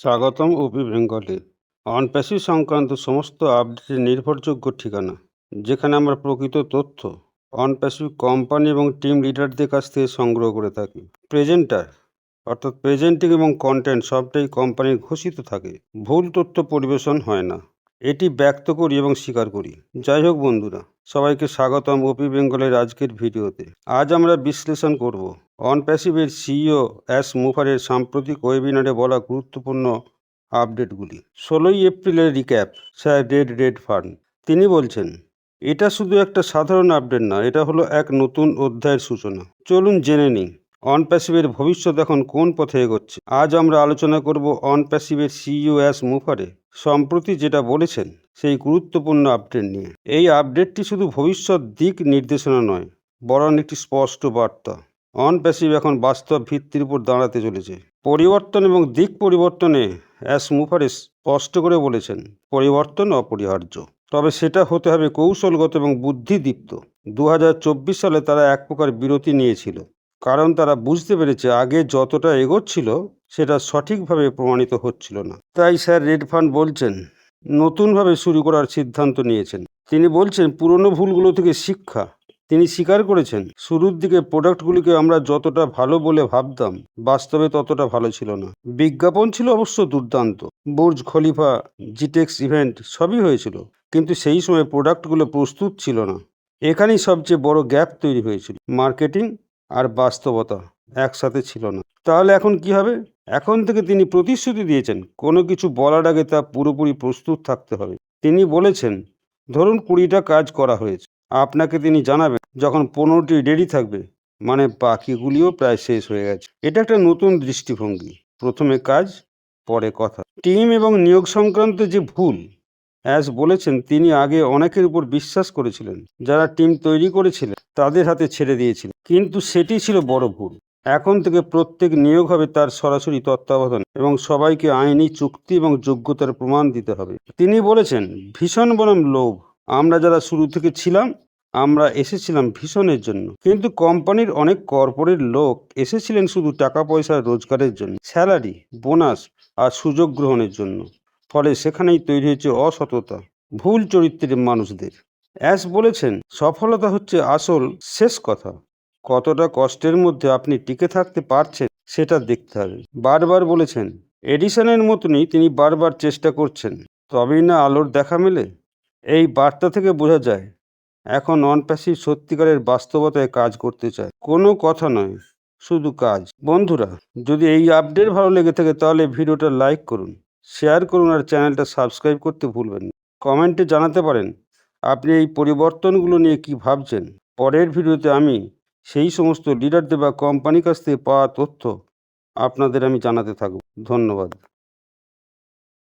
স্বাগতম ওপি বেঙ্গলে। অনপ্যাসিভ সংক্রান্ত সমস্ত আপডেটের নির্ভরযোগ্য ঠিকানা, যেখানে আমরা প্রকৃত তথ্য অনপ্যাসিভ কোম্পানি এবং টিম লিডারদের কাছ থেকে সংগ্রহ করে থাকি। প্রেজেন্টার অর্থাৎ প্রেজেন্টিং এবং কন্টেন্ট সবটাই কোম্পানির ঘোষিত থাকে, ভুল তথ্য পরিবেশন হয় না। এটি ব্যক্ত করি এবং স্বীকার করি। যাই হোক বন্ধুরা, সবাইকে স্বাগতম ওপি বেঙ্গলের আজকের ভিডিওতে। আজ আমরা বিশ্লেষণ করব অনপ্যাসিভের সিইও অ্যাশ মুফারের সাম্প্রতিক ওয়েবিনারে বলা গুরুত্বপূর্ণ আপডেটগুলি। 16ই এপ্রিলের রিক্যাপ, স্যার রেড ফার্ন। তিনি বলছেন, এটা শুধু একটা সাধারণ আপডেট না, এটা হলো এক নতুন অধ্যায়ের সূচনা। চলুন জেনে নিই অনপ্যাসিভের ভবিষ্যৎ এখন কোন পথে এগোচ্ছে। আজ আমরা আলোচনা করব অনপ্যাসিভের সিইও অ্যাশ মুফারে সম্প্রতি যেটা বলেছেন সেই গুরুত্বপূর্ণ আপডেট নিয়ে। এই আপডেটটি শুধু ভবিষ্যৎ দিক নির্দেশনা নয়, বরং একটি স্পষ্ট বার্তা। অনপ্যাসিভ এখন বাস্তব ভিত্তির উপর দাঁড়াতে চলেছে। পরিবর্তন এবং দিক পরিবর্তনে অ্যাশ মুফারে স্পষ্ট করে বলেছেন, পরিবর্তন অপরিহার্য, তবে সেটা হতে হবে কৌশলগত এবং বুদ্ধিদীপ্ত। 2024 সালে তারা এক প্রকার বিরতি নিয়েছিল, কারণ তারা বুঝতে পেরেছে আগে যতটা এগোচ্ছিল সেটা সঠিকভাবে প্রমাণিত হচ্ছিল না। তাই স্যার রেডফার্ন বলছেন, নতুনভাবে শুরু করার সিদ্ধান্ত নিয়েছেন। তিনি বলছেন, পুরনো ভুলগুলো থেকে শিক্ষা। তিনি স্বীকার করেছেন, শুরুর দিকে প্রোডাক্টগুলিকে আমরা যতটা ভালো বলে ভাবতাম, বাস্তবে ততটা ভালো ছিল না। বিজ্ঞাপন ছিল অবশ্য দুর্দান্ত, বুর্জ খলিফা, জিটেক্স ইভেন্ট সবই হয়েছিল, কিন্তু সেই সময় প্রোডাক্টগুলো প্রস্তুত ছিল না। এখানেই সবচেয়ে বড় গ্যাপ তৈরি হয়েছিল। মার্কেটিং আর বাস্তবতা একসাথে ছিল না। তাহলে এখন কি হবে? এখন থেকে তিনি প্রতিশ্রুতি দিয়েছেন, কোনো কিছু বলার আগে তা পুরোপুরি প্রস্তুত থাকতে হবে। তিনি বলেছেন, ধরুন 20টা কাজ করা হয়েছে, আপনাকে তিনি জানাবেন যখন 15টি রেডি থাকবে, মানে বাকিগুলিও প্রায় শেষ হয়ে গেছে। এটা একটা নতুন দৃষ্টিভঙ্গি, প্রথমে কাজ পরে কথা। টিম এবং নিয়োগ সংক্রান্ত যে ভুল অ্যাশ বলেছেন, তিনি আগে অনেকের উপর বিশ্বাস করেছিলেন, যারা টিম তৈরি করেছিলেন তাদের হাতে ছেড়ে দিয়েছিলেন, কিন্তু সেটি ছিল বড় ভুল। এখন থেকে প্রত্যেক নিয়োগ হবে তার সরাসরি তত্ত্বাবধান এবং সবাইকে আইনি চুক্তি এবং যোগ্যতার প্রমাণ দিতে হবে। তিনি বলেছেন, ভীষণ বনাম লোভ। আমরা যারা শুরু থেকে ছিলাম, আমরা এসেছিলাম ভীষণের জন্য, কিন্তু কোম্পানির অনেক কর্পোরেট লোক এসেছিলেন শুধু টাকা পয়সা রোজগারের জন্য, স্যালারি, বোনাস আর সুযোগ গ্রহণের জন্য। ফলে সেখানেই তৈরি হয়েছে অসততা, ভুল চরিত্রের মানুষদের। অ্যাশ বলেছেন, সফলতা হচ্ছে আসল শেষ কথা। কতটা কষ্টের মধ্যে আপনি টিকে থাকতে পারছেন সেটা দেখতে হবে। বারবার বলেছেন, এডিসনের মতনই তিনি বারবার চেষ্টা করছেন, তবেই না আলোর দেখা মেলে। এই বার্তা থেকে বোঝা যায়, এখন অনপ্যাসিভ সত্যিকারের বাস্তবতায় কাজ করতে চায়, কোনো কথা নয়, শুধু কাজ। বন্ধুরা, যদি এই আপডেট ভালো লেগে থাকে তাহলে ভিডিওটা লাইক করুন, শেয়ার করুন আর চ্যানেলটা সাবস্ক্রাইব করতে ভুলবেন না। কমেন্টে জানাতে পারেন আপনি এই পরিবর্তনগুলো নিয়ে কি ভাবছেন। পরের ভিডিওতে আমি সেই সমস্ত লিডারদের বা কোম্পানির কাছ থেকে পাওয়া তথ্য আপনাদের আমি জানাতে থাকব। ধন্যবাদ।